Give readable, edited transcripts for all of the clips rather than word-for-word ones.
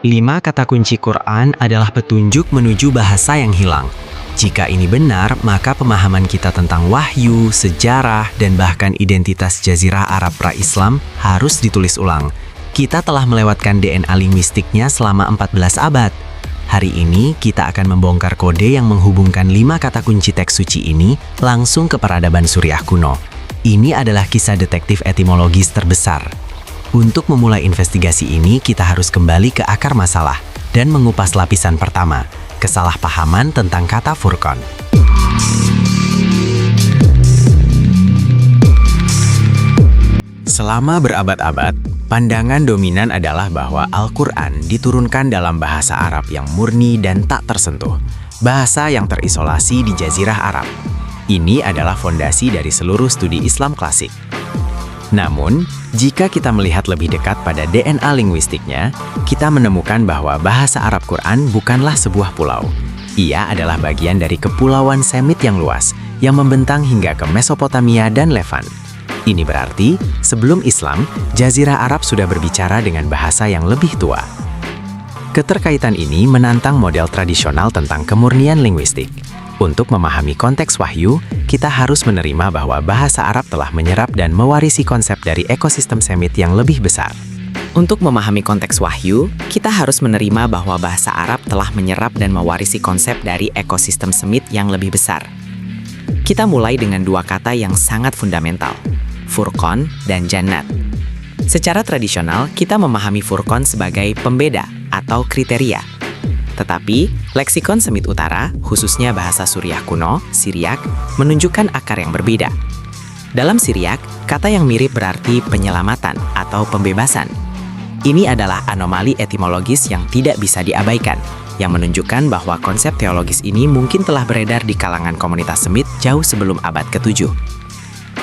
5 kata kunci Quran adalah petunjuk menuju bahasa yang hilang. Jika ini benar, maka pemahaman kita tentang wahyu, sejarah, dan bahkan identitas Jazirah Arab pra-Islam harus ditulis ulang. Kita telah melewatkan DNA linguistiknya selama 14 abad. Hari ini, kita akan membongkar kode yang menghubungkan 5 kata kunci teks suci ini langsung ke peradaban Suriah kuno. Ini adalah kisah detektif etimologis terbesar. Untuk memulai investigasi ini, kita harus kembali ke akar masalah dan mengupas lapisan pertama, kesalahpahaman tentang kata Furqan. Selama berabad-abad, pandangan dominan adalah bahwa Al-Quran diturunkan dalam bahasa Arab yang murni dan tak tersentuh, bahasa yang terisolasi di Jazirah Arab. Ini adalah fondasi dari seluruh studi Islam klasik. Namun, jika kita melihat lebih dekat pada DNA linguistiknya, kita menemukan bahwa bahasa Arab Quran bukanlah sebuah pulau. Ia adalah bagian dari kepulauan Semit yang luas, yang membentang hingga ke Mesopotamia dan Levan. Ini berarti, sebelum Islam, Jazirah Arab sudah berbicara dengan bahasa yang lebih tua. Keterkaitan ini menantang model tradisional tentang kemurnian linguistik. Untuk memahami konteks wahyu, kita harus menerima bahwa bahasa Arab telah menyerap dan mewarisi konsep dari ekosistem Semit yang lebih besar. Untuk memahami konteks wahyu, kita harus menerima bahwa bahasa Arab telah menyerap dan mewarisi konsep dari ekosistem Semit yang lebih besar. Kita mulai dengan 2 kata yang sangat fundamental, Furqan dan Jannat. Secara tradisional, kita memahami Furqan sebagai pembeda atau kriteria. Tetapi, leksikon Semit Utara, khususnya bahasa Suriah kuno, Siriak, menunjukkan akar yang berbeda. Dalam Siriak, kata yang mirip berarti penyelamatan atau pembebasan. Ini adalah anomali etimologis yang tidak bisa diabaikan, yang menunjukkan bahwa konsep teologis ini mungkin telah beredar di kalangan komunitas Semit jauh sebelum abad ke-7.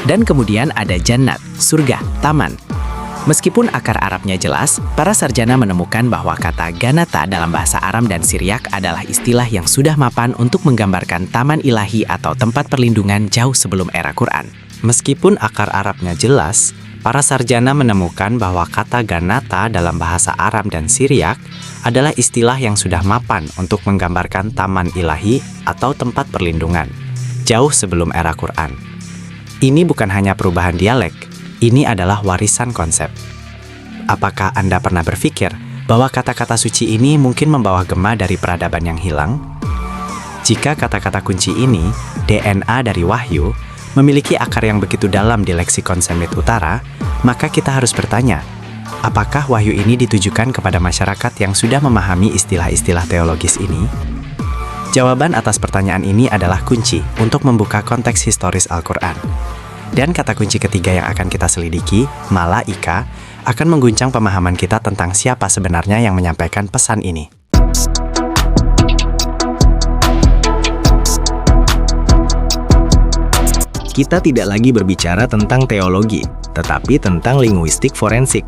Dan kemudian ada Jannat, surga, taman. Meskipun akar Arabnya jelas, para sarjana menemukan bahwa kata Ganata dalam bahasa Aram dan Siriak adalah istilah yang sudah mapan untuk menggambarkan taman ilahi atau tempat perlindungan jauh sebelum era Quran. Meskipun akar Arabnya jelas, para sarjana menemukan bahwa kata Ganata dalam bahasa Aram dan Siriak adalah istilah yang sudah mapan untuk menggambarkan taman ilahi atau tempat perlindungan, jauh sebelum era Quran. Ini bukan hanya perubahan dialek, ini adalah warisan konsep. Apakah Anda pernah berpikir bahwa kata-kata suci ini mungkin membawa gema dari peradaban yang hilang? Jika kata-kata kunci ini, DNA dari wahyu, memiliki akar yang begitu dalam di leksikon Semit Utara, maka kita harus bertanya, apakah wahyu ini ditujukan kepada masyarakat yang sudah memahami istilah-istilah teologis ini? Jawaban atas pertanyaan ini adalah kunci untuk membuka konteks historis Al-Quran. Dan kata kunci ketiga yang akan kita selidiki, Malaika, akan mengguncang pemahaman kita tentang siapa sebenarnya yang menyampaikan pesan ini. Kita tidak lagi berbicara tentang teologi, tetapi tentang linguistik forensik.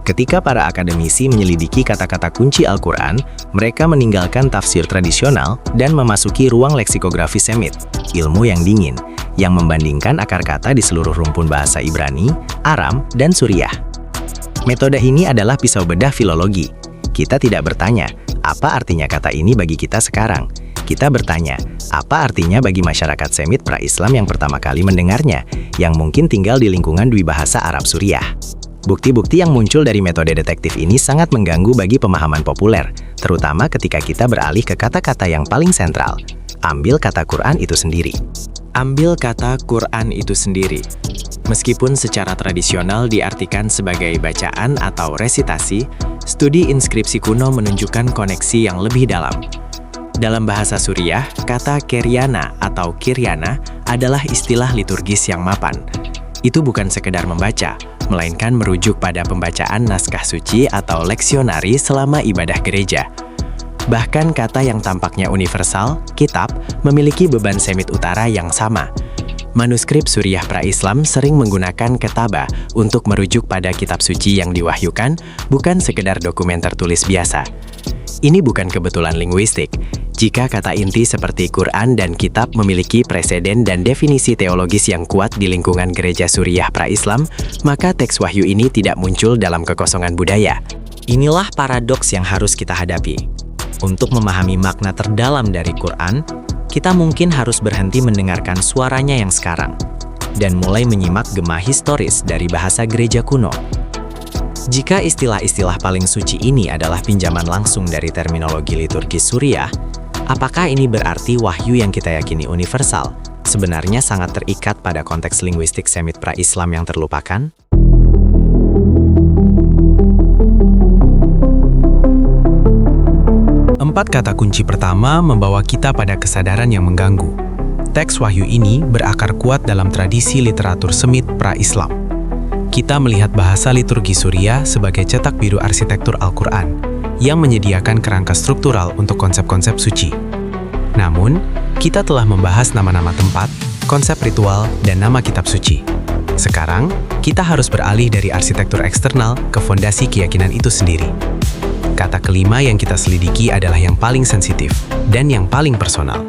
Ketika para akademisi menyelidiki kata-kata kunci Al-Quran, mereka meninggalkan tafsir tradisional dan memasuki ruang leksikografi Semit, ilmu yang dingin, yang membandingkan akar kata di seluruh rumpun bahasa Ibrani, Aram, dan Suriah. Metode ini adalah pisau bedah filologi. Kita tidak bertanya, apa artinya kata ini bagi kita sekarang? Kita bertanya, apa artinya bagi masyarakat Semit pra-Islam yang pertama kali mendengarnya, yang mungkin tinggal di lingkungan dwibahasa Arab Suriah? Bukti-bukti yang muncul dari metode detektif ini sangat mengganggu bagi pemahaman populer, terutama ketika kita beralih ke kata-kata yang paling sentral. Ambil kata Quran itu sendiri. Ambil kata Quran itu sendiri. Meskipun secara tradisional diartikan sebagai bacaan atau resitasi, studi inskripsi kuno menunjukkan koneksi yang lebih dalam. Dalam bahasa Suriah, kata Keryana atau Kiryana adalah istilah liturgis yang mapan. Itu bukan sekedar membaca, melainkan merujuk pada pembacaan naskah suci atau leksionari selama ibadah gereja. Bahkan kata yang tampaknya universal, kitab, memiliki beban Semit Utara yang sama. Manuskrip Suriah pra-Islam sering menggunakan ketaba untuk merujuk pada kitab suci yang diwahyukan, bukan sekedar dokumen tertulis biasa. Ini bukan kebetulan linguistik. Jika kata inti seperti Quran dan kitab memiliki preseden dan definisi teologis yang kuat di lingkungan gereja Suriah pra-Islam, maka teks wahyu ini tidak muncul dalam kekosongan budaya. Inilah paradoks yang harus kita hadapi. Untuk memahami makna terdalam dari Quran, kita mungkin harus berhenti mendengarkan suaranya yang sekarang dan mulai menyimak gema historis dari bahasa gereja kuno. Jika istilah-istilah paling suci ini adalah pinjaman langsung dari terminologi liturgi Suriah, apakah ini berarti wahyu yang kita yakini universal sebenarnya sangat terikat pada konteks linguistik Semit pra-Islam yang terlupakan? Empat kata kunci pertama membawa kita pada kesadaran yang mengganggu. Teks wahyu ini berakar kuat dalam tradisi literatur Semit pra-Islam. Kita melihat bahasa liturgi Suriah sebagai cetak biru arsitektur Al-Quran yang menyediakan kerangka struktural untuk konsep-konsep suci. Namun, kita telah membahas nama-nama tempat, konsep ritual, dan nama kitab suci. Sekarang, kita harus beralih dari arsitektur eksternal ke fondasi keyakinan itu sendiri. Kata kelima yang kita selidiki adalah yang paling sensitif dan yang paling personal.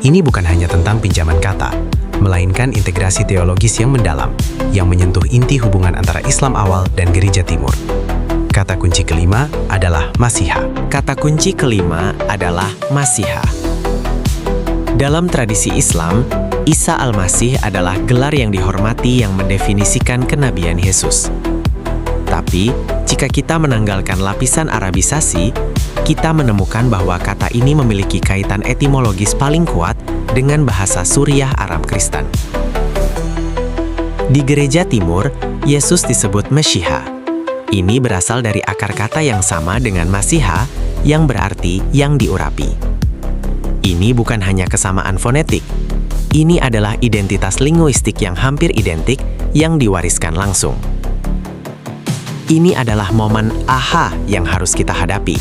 Ini bukan hanya tentang pinjaman kata, melainkan integrasi teologis yang mendalam, yang menyentuh inti hubungan antara Islam awal dan Gereja Timur. Kata kunci kelima adalah Masiha. Kata kunci kelima adalah Masiha. Dalam tradisi Islam, Isa Al-Masih adalah gelar yang dihormati yang mendefinisikan kenabian Yesus. Tapi, jika kita menanggalkan lapisan Arabisasi, kita menemukan bahwa kata ini memiliki kaitan etimologis paling kuat dengan bahasa Suriah Arab Kristen. Di Gereja Timur, Yesus disebut Meshiha. Ini berasal dari akar kata yang sama dengan Masiha, yang berarti yang diurapi. Ini bukan hanya kesamaan fonetik. Ini adalah identitas linguistik yang hampir identik yang diwariskan langsung. Ini adalah momen aha yang harus kita hadapi.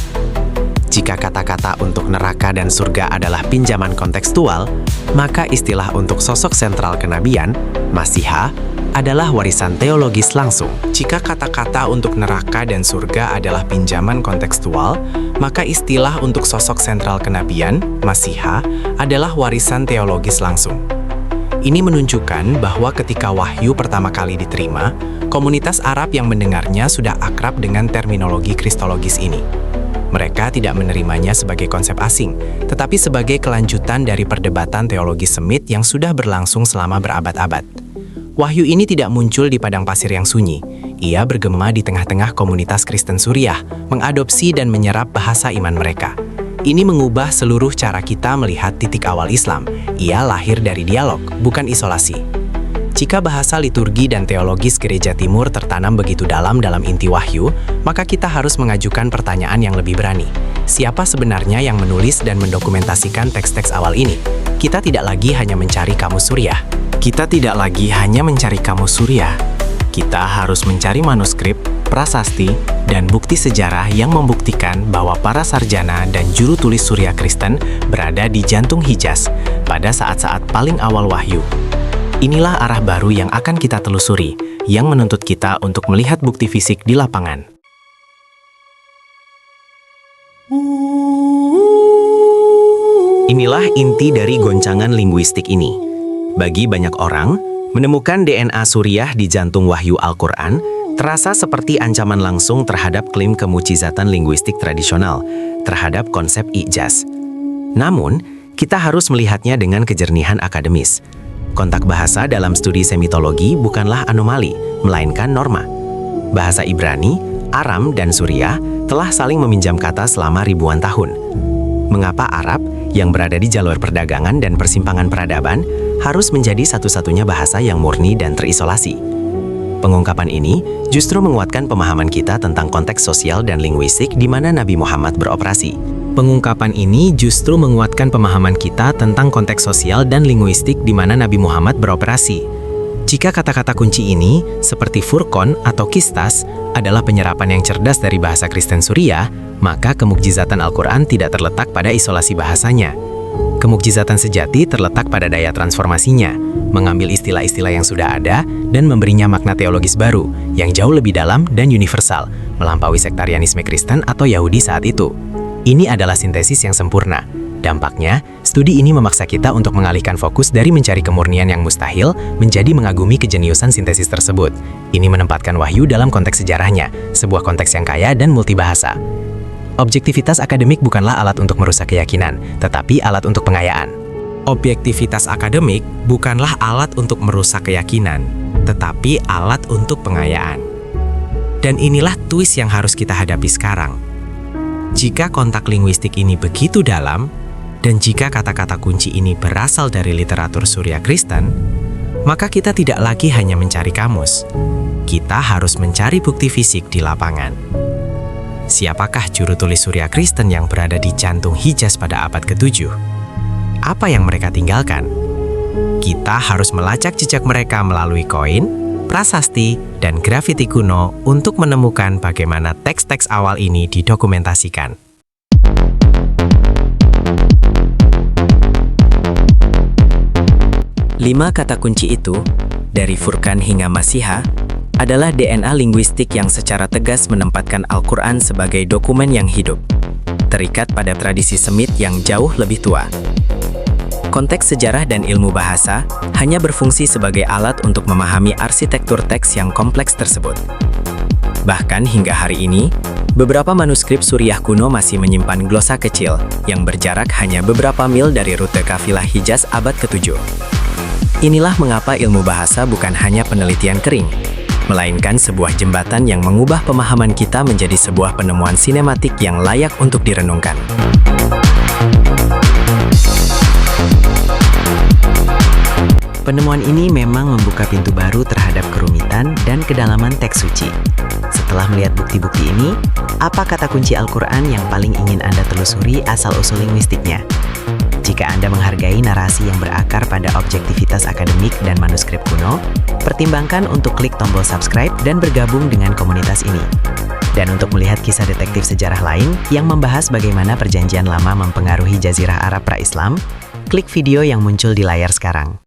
Jika kata-kata untuk neraka dan surga adalah pinjaman kontekstual, maka istilah untuk sosok sentral kenabian, Masiha, adalah warisan teologis langsung. Jika kata-kata untuk neraka dan surga adalah pinjaman kontekstual, maka istilah untuk sosok sentral kenabian, Masiha, adalah warisan teologis langsung. Ini menunjukkan bahwa ketika wahyu pertama kali diterima, komunitas Arab yang mendengarnya sudah akrab dengan terminologi kristologis ini. Mereka tidak menerimanya sebagai konsep asing, tetapi sebagai kelanjutan dari perdebatan teologi Semit yang sudah berlangsung selama berabad-abad. Wahyu ini tidak muncul di padang pasir yang sunyi. Ia bergema di tengah-tengah komunitas Kristen Suriah, mengadopsi dan menyerap bahasa iman mereka. Ini mengubah seluruh cara kita melihat titik awal Islam. Ia lahir dari dialog, bukan isolasi. Jika bahasa liturgi dan teologis Gereja Timur tertanam begitu dalam inti wahyu, maka kita harus mengajukan pertanyaan yang lebih berani. Siapa sebenarnya yang menulis dan mendokumentasikan teks-teks awal ini? Kita tidak lagi hanya mencari kamus Suriah. Kita tidak lagi hanya mencari kamus Suriah. Kita harus mencari manuskrip, prasasti, dan bukti sejarah yang membuktikan bahwa para sarjana dan juru tulis Suriah Kristen berada di jantung Hijaz pada saat-saat paling awal wahyu. Inilah arah baru yang akan kita telusuri, yang menuntut kita untuk melihat bukti fisik di lapangan. Inilah inti dari goncangan linguistik ini. Bagi banyak orang, menemukan DNA Suriah di jantung wahyu Al-Quran terasa seperti ancaman langsung terhadap klaim kemukjizatan linguistik tradisional, terhadap konsep ijaz. Namun, kita harus melihatnya dengan kejernihan akademis. Kontak bahasa dalam studi semitologi bukanlah anomali, melainkan norma. Bahasa Ibrani, Aram, dan Suriah telah saling meminjam kata selama ribuan tahun. Mengapa Arab, yang berada di jalur perdagangan dan persimpangan peradaban, harus menjadi satu-satunya bahasa yang murni dan terisolasi? Pengungkapan ini justru menguatkan pemahaman kita tentang konteks sosial dan linguistik di mana Nabi Muhammad beroperasi. Pengungkapan ini justru menguatkan pemahaman kita tentang konteks sosial dan linguistik di mana Nabi Muhammad beroperasi. Jika kata-kata kunci ini, seperti Furqan atau Kistas, adalah penyerapan yang cerdas dari bahasa Kristen Suriah, maka kemukjizatan Al-Quran tidak terletak pada isolasi bahasanya. Kemukjizatan sejati terletak pada daya transformasinya, mengambil istilah-istilah yang sudah ada dan memberinya makna teologis baru, yang jauh lebih dalam dan universal, melampaui sektarianisme Kristen atau Yahudi saat itu. Ini adalah sintesis yang sempurna. Dampaknya, studi ini memaksa kita untuk mengalihkan fokus dari mencari kemurnian yang mustahil menjadi mengagumi kejeniusan sintesis tersebut. Ini menempatkan wahyu dalam konteks sejarahnya, sebuah konteks yang kaya dan multibahasa. Objektivitas akademik bukanlah alat untuk merusak keyakinan, tetapi alat untuk pengayaan. Objektivitas akademik bukanlah alat untuk merusak keyakinan, tetapi alat untuk pengayaan. Dan inilah twist yang harus kita hadapi sekarang. Jika kontak linguistik ini begitu dalam, dan jika kata-kata kunci ini berasal dari literatur Surya Kristen, maka kita tidak lagi hanya mencari kamus. Kita harus mencari bukti fisik di lapangan. Siapakah juru tulis Surya Kristen yang berada di jantung Hijaz pada abad ke-7? Apa yang mereka tinggalkan? Kita harus melacak jejak mereka melalui koin, prasasti, dan grafiti kuno untuk menemukan bagaimana teks-teks awal ini didokumentasikan. 5 kata kunci itu, dari Furqan hingga Masihah, adalah DNA linguistik yang secara tegas menempatkan Al-Quran sebagai dokumen yang hidup, terikat pada tradisi Semit yang jauh lebih tua. Konteks sejarah dan ilmu bahasa hanya berfungsi sebagai alat untuk memahami arsitektur teks yang kompleks tersebut. Bahkan hingga hari ini, beberapa manuskrip Suriah kuno masih menyimpan glosa kecil yang berjarak hanya beberapa mil dari rute kafilah Hijaz abad ke-7. Inilah mengapa ilmu bahasa bukan hanya penelitian kering, melainkan sebuah jembatan yang mengubah pemahaman kita menjadi sebuah penemuan sinematik yang layak untuk direnungkan. Penemuan ini memang membuka pintu baru terhadap kerumitan dan kedalaman teks suci. Setelah melihat bukti-bukti ini, apa kata kunci Al-Quran yang paling ingin Anda telusuri asal-usul linguistiknya? Jika Anda menghargai narasi yang berakar pada objektivitas akademik dan manuskrip kuno, pertimbangkan untuk klik tombol subscribe dan bergabung dengan komunitas ini. Dan untuk melihat kisah detektif sejarah lain yang membahas bagaimana perjanjian lama mempengaruhi Jazirah Arab pra-Islam, klik video yang muncul di layar sekarang.